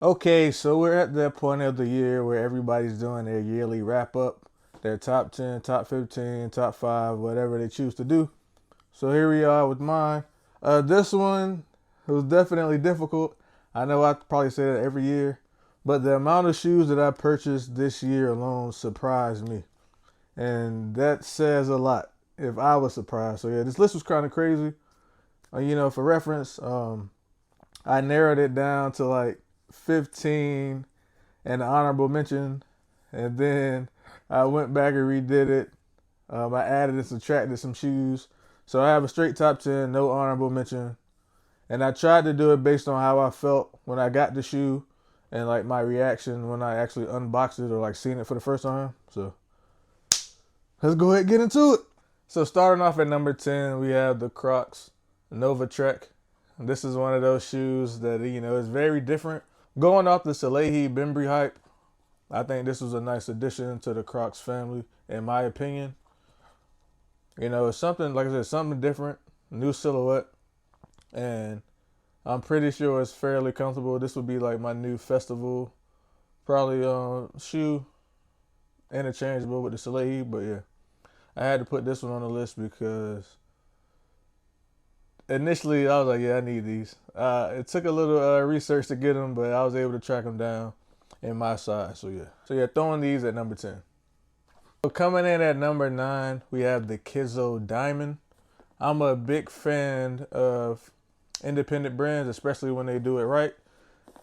Okay, so we're at that point of the year where everybody's doing their yearly wrap up, their top 10, top 15, top 5, whatever they choose to do. So here we are with mine. This one was definitely difficult. I know I probably say that every year, but the amount of shoes that I purchased this year alone surprised me. And that says a lot if I was surprised. So yeah, this list was kind of crazy. For reference, I narrowed it down to like 15 and an honorable mention, and then I went back and redid it. I added and subtracted some shoes, so I have a straight top 10, no honorable mention, and I tried to do it based on how I felt when I got the shoe, and like my reaction when I actually unboxed it or like seen it for the first time. So let's go ahead and get into it. So starting off at number 10, we have the Crocs Nova Trek. This is one of those shoes that is very different. Going off the Salehi Bembry hype, I think this was a nice addition to the Crocs family, in my opinion. It's something, like I said, something different, new silhouette, and I'm pretty sure it's fairly comfortable. This would be like my new festival, probably shoe, interchangeable with the Salehi, but yeah. I had to put this one on the list because initially I was like, yeah, I need these. It took a little research to get them, but I was able to track them down in my size. So yeah, throwing these at number 10. So coming in at number 9, we have the Kizzo Diamond. I'm a big fan of independent brands, especially when they do it right.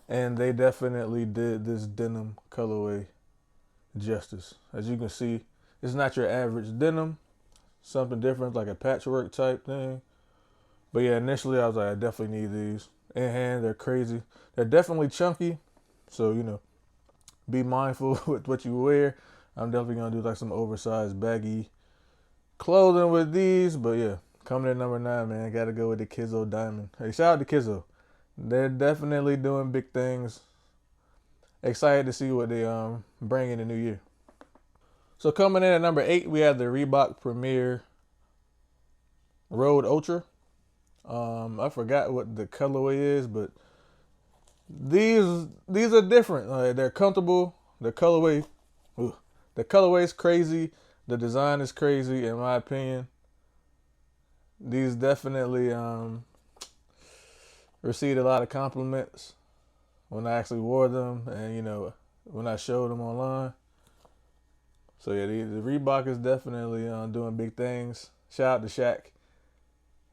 And they definitely did this denim colorway justice. As you can see, it's not your average denim. Something different, like a patchwork type thing. But yeah, initially I was like, I definitely need these. In hand, they're crazy. They're definitely chunky. So, be mindful with what you wear. I'm definitely going to do like some oversized baggy clothing with these. But yeah, coming in number 9, man, got to go with the Kizzo Diamond. Hey, shout out to Kizzo. They're definitely doing big things. Excited to see what they bring in the new year. So coming in at number 8, we have the Reebok Premier Road Ultra. I forgot what the colorway is, but these are different. They're comfortable. The colorway is crazy. The design is crazy, in my opinion. These definitely received a lot of compliments when I actually wore them, and when I showed them online. So yeah, the Reebok is definitely doing big things. Shout out to Shaq.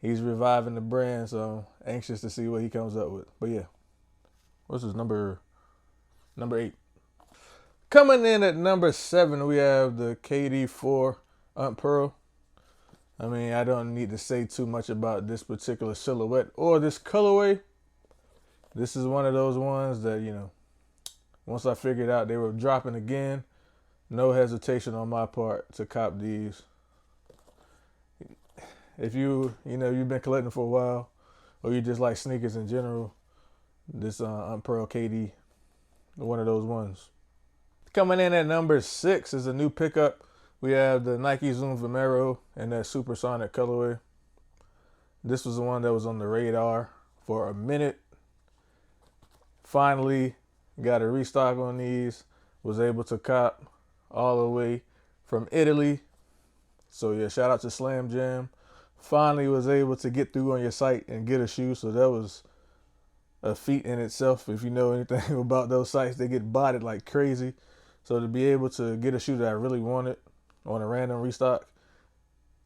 He's reviving the brand, so anxious to see what he comes up with. But yeah, what's his number 8? Coming in at number 7, we have the KD4 Unt Pearl. I mean, I don't need to say too much about this particular silhouette or this colorway. This is one of those ones that, once I figured out they were dropping again, no hesitation on my part to cop these. If you've been collecting for a while, or you just like sneakers in general, this Pearl KD, one of those ones. Coming in at number 6 is a new pickup. We have the Nike Zoom Vomero in that supersonic colorway. This was the one that was on the radar for a minute. Finally got a restock on these. Was able to cop all the way from Italy. So yeah, shout out to Slam Jam. Finally was able to get through on your site and get a shoe. So that was a feat in itself. If you know anything about those sites, they get botted like crazy. So to be able to get a shoe that I really wanted on a random restock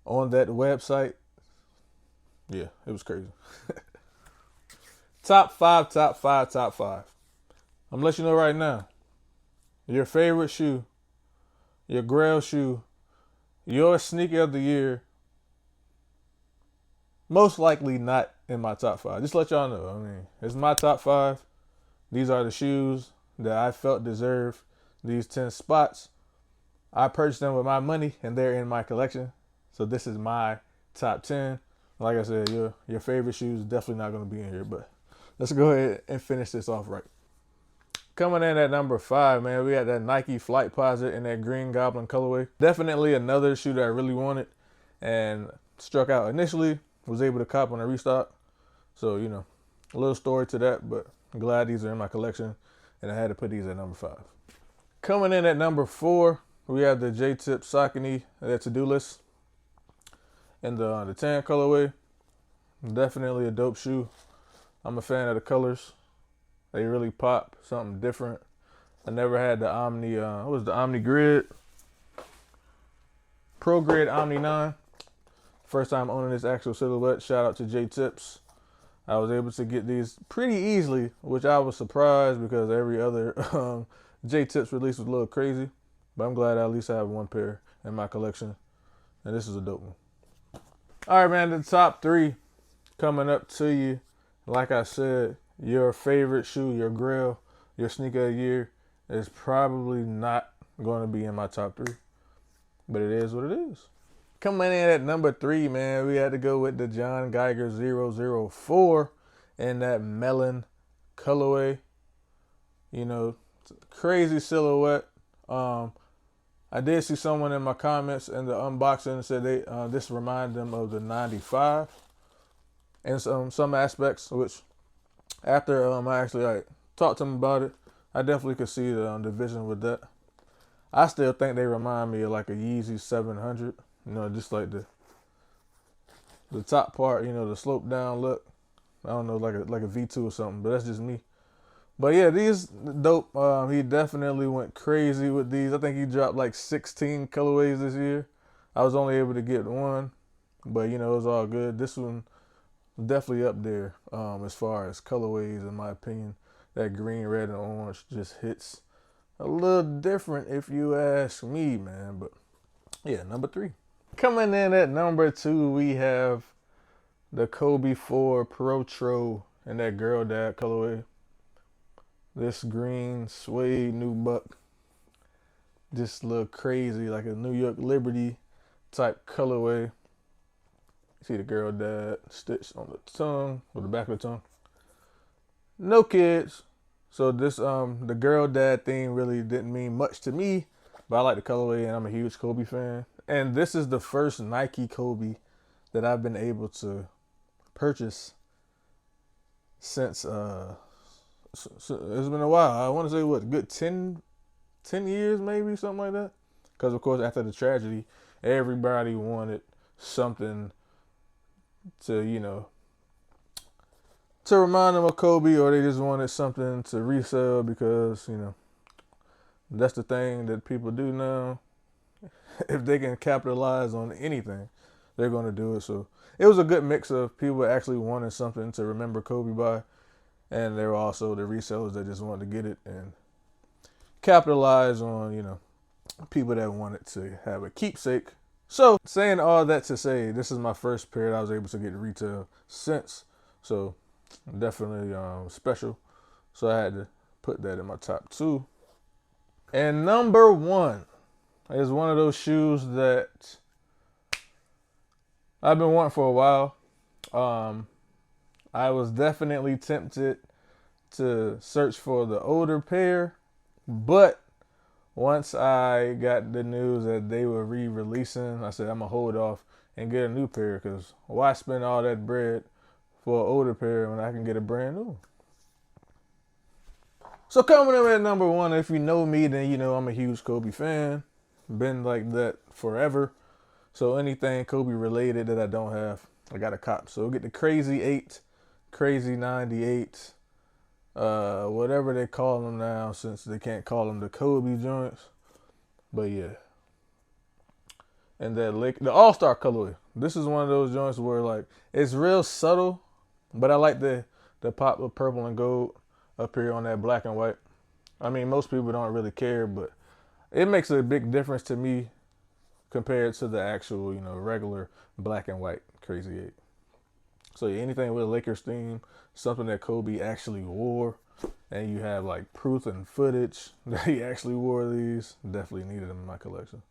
on that website, yeah, it was crazy. Top 5. I'm gonna let you know right now. Your favorite shoe, your grail shoe, your sneaker of the year, most likely not in my top 5. Just let y'all know. I mean, it's my top 5. These are the shoes that I felt deserve these 10 spots. I purchased them with my money, and they're in my collection. So this is my top 10. Like I said, your favorite shoes definitely not going to be in here, but let's go ahead and finish this off right. Coming in at number 5, man, we got that Nike Flight Posit in that green goblin colorway. Definitely another shoe that I really wanted and struck out initially. Was able to cop on a restock. So, a little story to that, but I'm glad these are in my collection. and I had to put these at number 5. Coming in at number 4, we have the J-Tip Saucony to-do list in the tan colorway. Definitely a dope shoe. I'm a fan of the colors. They really pop, something different. I never had the Omni, what was the Omni Grid? Pro Grid Omni 9. First time owning this actual silhouette. Shout out to J-Tips. I was able to get these pretty easily, which I was surprised because every other J-Tips release was a little crazy. But I'm glad I at least have one pair in my collection. And this is a dope one. All right, man, the top 3 coming up to you. Like I said, your favorite shoe, your grail, your sneaker of the year is probably not going to be in my top 3. But it is what it is. Coming in at number 3, man, we had to go with the John Geiger 004 in that melon colorway. You know, crazy silhouette. I did see someone in my comments in the unboxing said this reminded them of the 95 in some aspects, which after I actually talked to them about it, I definitely could see the vision with that. I still think they remind me of like a Yeezy 700, you know, just like the top part, you know, the slope down look. I don't know, like a V2 or something, but that's just me. But yeah, these dope. He definitely went crazy with these. I think he dropped like 16 colorways this year. I was only able to get one, but you know, it was all good. This one definitely up there as far as colorways, in my opinion. That green, red, and orange just hits a little different if you ask me, man. But yeah, number 3. Coming in at number 2, we have the Kobe 4 Pro Tro in that girl dad colorway. This green suede nubuck just look crazy, like a New York Liberty type colorway. See the girl dad stitched on the tongue, or the back of the tongue. No kids. So this the girl dad thing really didn't mean much to me, but I like the colorway and I'm a huge Kobe fan. And this is the first Nike Kobe that I've been able to purchase since it's been a while. I want to say what, good 10 years maybe, something like that. Because of course after the tragedy, everybody wanted something to, you know, to remind them of Kobe, or they just wanted something to resell because, you know, that's the thing that people do now. If they can capitalize on anything, they're going to do it. So it was a good mix of people actually wanting something to remember Kobe by, and there were also the resellers that just wanted to get it and capitalize on, you know, people that wanted to have a keepsake. So saying all that to say, this is my first pair that I was able to get retail since. So definitely special. So I had to put that in my top 2. And number 1 is one of those shoes that I've been wanting for a while. I was definitely tempted to search for the older pair, but once I got the news that they were re-releasing, I said I'm gonna hold off and get a new pair, because why spend all that bread for an older pair when I can get a brand new? So coming in at number 1, if you know me, then you know I'm a huge Kobe fan. Been like that forever. So anything Kobe related that I don't have, I got a cop. So we'll get the Crazy 8, Crazy 98, whatever they call them now, since they can't call them the Kobe joints. But yeah. And that the All-Star colorway. This is one of those joints where like it's real subtle, but I like the pop of purple and gold up here on that black and white. I mean, most people don't really care, but it makes a big difference to me compared to the actual, you know, regular black and white Crazy 8. So yeah, anything with a Lakers theme, something that Kobe actually wore, and you have like proof and footage that he actually wore these, definitely needed them in my collection.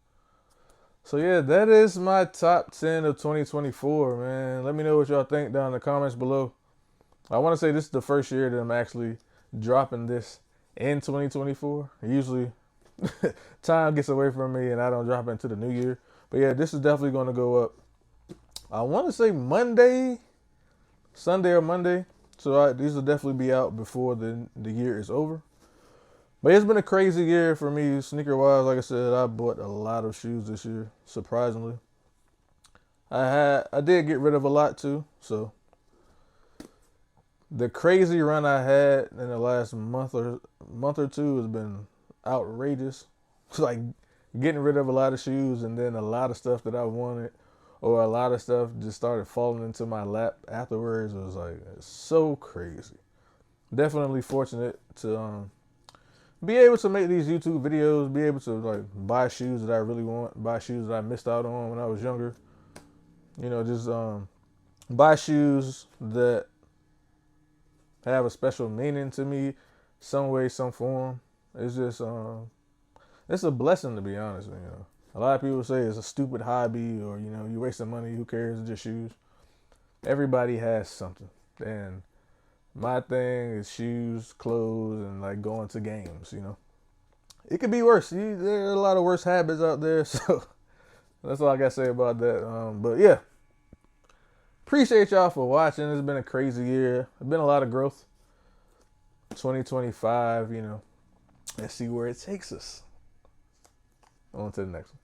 So yeah, that is my top 10 of 2024, man. Let me know what y'all think down in the comments below. I want to say this is the first year that I'm actually dropping this in 2024. Usually time gets away from me and I don't drop it into the new year. But yeah, this is definitely going to go up. I want to say Sunday or Monday. So these will definitely be out before the year is over. But it's been a crazy year for me sneaker wise. Like I said, I bought a lot of shoes this year, surprisingly. I did get rid of a lot too. So the crazy run I had in the last month or two has been outrageous. It's like getting rid of a lot of shoes, and then a lot of stuff that I wanted, or a lot of stuff just started falling into my lap afterwards. It was like, it's so crazy. Definitely fortunate to be able to make these YouTube videos, be able to like buy shoes that I really want, buy shoes that I missed out on when I was younger. You know, just buy shoes that have a special meaning to me, some way, some form. It's just it's a blessing, to be honest. You know, a lot of people say it's a stupid hobby, or you know, you wasting money. Who cares? It's just shoes. Everybody has something, and my thing is shoes, clothes, and like going to games. You know, it could be worse. There are a lot of worse habits out there, so that's all I gotta say about that. But yeah, appreciate y'all for watching. It's been a crazy year. It's been a lot of growth. 2025, you know, let's see where it takes us. On to the next one.